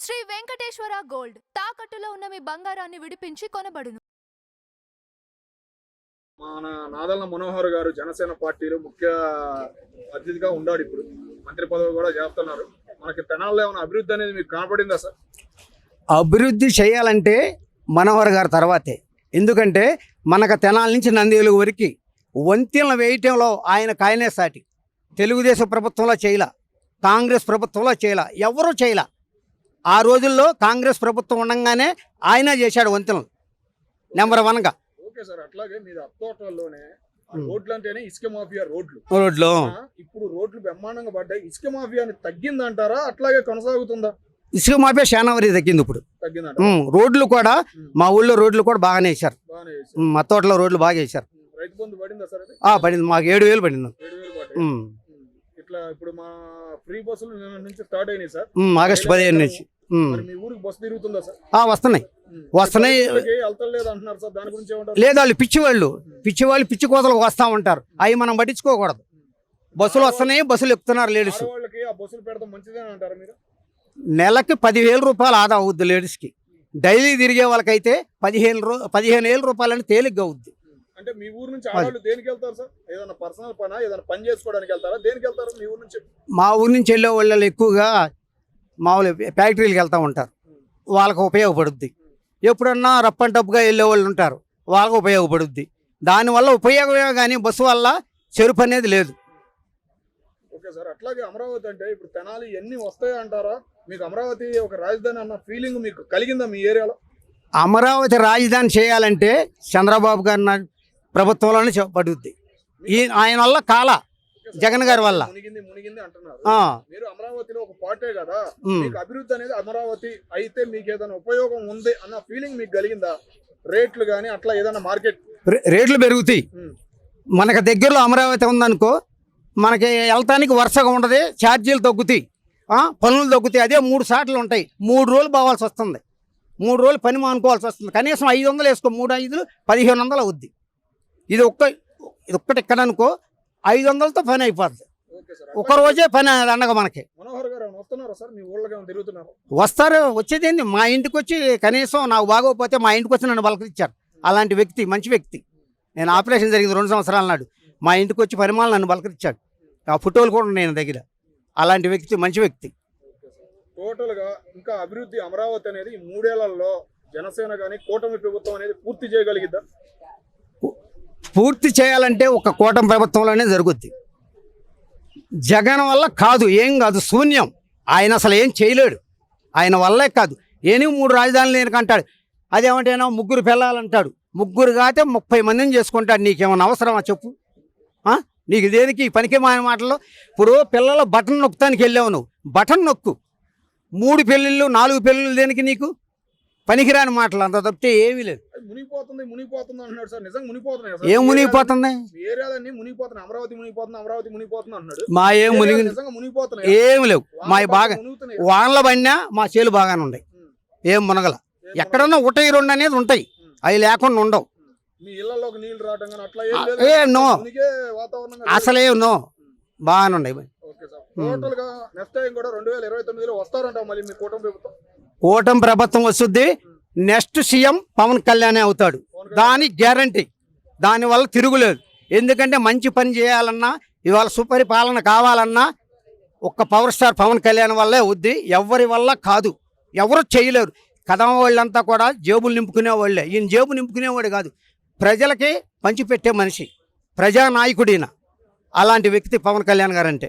Shri Venkateswara gold తాకట్టులో ఉన్న మీ బంగారాన్ని విడిపించి కొనబడును. మన నాదెళ్ల మనోహర్ గారు జనసేన పార్టీలో ముఖ్య అతిథిగా ఉన్నాడు. ఇప్పుడు మంత్రి పదవి కూడా చేస్తున్నారు. మనకి తెనాల్లో ఏమైనా అభివృద్ధి అనేది మీకు కనపడిందా సార్? అభివృద్ధి చేయాలంటే మనోహర్ గారు తర్వాతే. ఎందుకంటే మనకు తెనాల నుంచి నంద్యాల వరకు వంతెనలు వేయటంలో ఆయనే సాటి. తెలుగుదేశం ప్రభుత్వంలో చేయలా, కాంగ్రెస్ ప్రభుత్వంలో చేయలా, ఎవరూ చేయలా. ఆ రోజుల్లో కాంగ్రెస్ ప్రభుత్వం ఉండగానే ఆయన చేశాడు వంతెనలు నెంబర్ 1గా. ఓకే సార్, అట్లాగే మీరు అత్తోటల్లోనే రోడ్లు అంటేనే ఇసుక మాఫియా రోడ్లు. ఇప్పుడు రోడ్లు బ్రహ్మాండంగా పడ్డాయి. ఇసుక మాఫియాని తగ్గిందంటారా అట్లాగే కొనసాగుతుందా? ఇసుక మాఫియా చాలా వరకు తగ్గింది. ఇప్పుడు తగ్గిందంట. రోడ్లు కూడా మా ఊళ్ళో రోడ్లు కూడా బాగానే వేశారు. మా తోటలో రోడ్లు బాగా వేశారు. రైతు బంధు పడిందా సార్? పడింది, మాకు 7,000 పడింది. 7,000 పడ్డాయి. ఇట్లా ఇప్పుడు మా ఫ్రీ బస్సులు నుంచి స్టార్ట్ అయినాయి సార్. ఆగస్టు 15 నుంచి. మీ ఊరికి బస్సు తిరుగుతుందా సార్? వస్తున్నాయి. వెళ్తలేదు అంటున్నారు సార్, దాని గురించి ఏమంటారు? లేదు, వాళ్ళు పిచ్చి కోతలకు వస్తూ ఉంటారు. అవి మనం పట్టించుకోకూడదు. బస్సులు వస్తున్నాయి, బస్సులు ఎక్కుతున్నారు లేడీస్. వాళ్ళకి ఆ బస్సులు పెడతాం మంచిదేనా అంటారు మీరు? నెలకి 10,000 రూపాయలు ఆదా అవుద్ది లేడీస్కి. డైలీ తిరిగే వాళ్ళకైతే 15,000 రూపాయలని తేలిగ్గా అవుద్ది. అంటే మీ ఊరు నుంచి ఆడవాళ్ళు దేనికి వెళ్తారు సార్? ఏదైనా పర్సనల్ పనా, ఏదైనా పని చేసుకోవడానికి వెళ్తారా? దేనికి వెళ్తారు మీ ఊరు నుంచి? మా ఊరు నుంచి వెళ్ళే వాళ్ళు ఎక్కువగా మామూలు ఫ్యాక్టరీలకు వెళ్తూ ఉంటారు. వాళ్ళకు ఉపయోగపడుద్ది. ఎప్పుడన్నా రఫ్ అండ్ టఫ్గా వెళ్ళే వాళ్ళు ఉంటారు, వాళ్ళకు ఉపయోగపడుద్ది. దానివల్ల ఉపయోగమే కానీ బస్సు వల్ల చెరుపు అనేది లేదు. ఓకే సార్, అట్లాగే అమరావతి అంటే ఇప్పుడు తెనాలి ఎన్ని వస్తాయి అంటారా? మీకు అమరావతి ఒక రాజధాని అన్న ఫీలింగ్ మీకు కలిగిందా మీ ఏరియాలో? అమరావతి రాజధాని చేయాలంటే చంద్రబాబు గారి ప్రభుత్వంలోనే పడుద్ది. ఆయన వల్ల జగన్ గారి వల్ల మునిగింది అంటున్నారు. మీరు అమరావతిలో ఒక పార్టీ కదా, మీకు అభివృద్ధి అనేది అమరావతి అయితే మీకు ఏదైనా ఉపయోగం ఉంది అన్న ఫీలింగ్ మీకు కలిగిందా? రేట్లు కానీ అట్లా ఏదైనా మార్కెట్ రేట్లు పెరుగుతాయి. మనకు దగ్గరలో అమరావతి ఉందనుకో, మనకి వెళ్తానికి వరుసగా ఉండదు, ఛార్జీలు తగ్గుతాయి, పనులు తగ్గుతాయి. అదే 3 సార్లు ఉంటాయి, 3 రోజులు పోవాల్సి వస్తుంది, 3 రోజులు పని మానుకోవాల్సి వస్తుంది. కనీసం 500 వేసుకో, 3 5 1500 అవుద్ది. ఇది ఒక్కటి ఎక్కడ అనుకో 500తో పని అయిపోద్ది. ఒక రోజే పని అండగా మనకి. మనోహర్ గారు వస్తున్నారా సార్ మీ ఊళ్ళో తిరుగుతున్నారు? వస్తారు. వచ్చేదేంది మా ఇంటికి వచ్చి కనీసం నాకు బాగోకపోతే మా ఇంటికి వచ్చి నన్ను పలకరించారు. అలాంటి వ్యక్తి, మంచి వ్యక్తి. నేను ఆపరేషన్ జరిగింది 2 సంవత్సరాల నాడు మా ఇంటికి వచ్చి పరిమాణం నన్ను పలకరించాడు. ఆ ఫోటోలు కూడా నేను దగ్గర. అలాంటి వ్యక్తి, మంచి వ్యక్తి. టోటల్ గా ఇంకా అభివృద్ధి అమరావతి అనేది 3 ఏళ్లలో జనసేన కానీ కూటమి ప్రభుత్వం అనేది పూర్తి చేయగలిగిద్దా? పూర్తి చేయాలంటే ఒక కూటమి ప్రభుత్వంలోనే జరుగుద్ది. జగన్ వల్ల కాదు, ఏం కాదు, శూన్యం. ఆయన అసలు ఏం చేయలేడు. ఆయన వల్లే కాదు. 3 రాజధానులు నేనుకంటాడు. అదేమంటేనో 3 పిల్లలంటాడు. 3 కాతే 30 మందిని చేసుకుంటాడు. నీకేమన్నా అవసరమా చెప్పు? నీకు దేనికి పనికి మాయ మాటలు? ఇప్పుడు పిల్లల బటన్ నొక్కుతానికి వెళ్ళావు నువ్వు, బటన్ నొక్కు. 3 పెళ్ళిళ్ళు 4 పెళ్ళిళ్ళు దేనికి నీకు? పనికిరాని మాటలు, అంత తప్పితే ఏమీ లేదు. మునిగిపోతుంది అంటున్నాడు సార్. నిజంగా మునిగిపోతున్నాయి? ఏం మునిగిపోతుంది? ఏరియాలన్నీ మునిగిపోతున్నాయి. అమరావతి మునిగిపోతుంది అన్నాడు. మా ఏం మునిగిపోతున్నాయి? ఏమి లేవు. మా బాగా వానల పడినా మా చేలు బాగానే ఉన్నాయి. ఏం మునగల. ఎక్కడన్నా 1-2 అనేది ఉంటాయి, అవి లేకుండా ఉండవు. మీ ఇళ్లలోకి నీళ్లు రావడం కానీ అట్లా నో, అసలే నో, బాగానే ఉన్నాయి. టోటల్ గా నెక్స్ట్ టైం కూడా 2029లో వస్తారంట మళ్ళీ మీ కూటమి ప్రభుత్వం? కూటమి ప్రభుత్వం వస్తుంది. నెక్స్ట్ సీఎం పవన్ కళ్యాణ్ అవుతాడు, దాని గ్యారంటీ. దానివల్ల తిరుగులేదు. ఎందుకంటే మంచి పని చేయాలన్నా, ఇవాళ సుపరిపాలన కావాలన్నా ఒక్క పవర్ స్టార్ పవన్ కళ్యాణ్ వల్లే అవుద్ది. ఎవరి వల్ల కాదు, ఎవరు చేయలేరు. కదమ వాళ్ళంతా కూడా జేబులు నింపుకునే వాళ్ళే. ఈయన జేబు నింపుకునేవాడు కాదు, ప్రజలకి పంచిపెట్టే మనిషి, ప్రజానాయకుడిన. అలాంటి వ్యక్తి పవన్ కళ్యాణ్ గారు అంటే.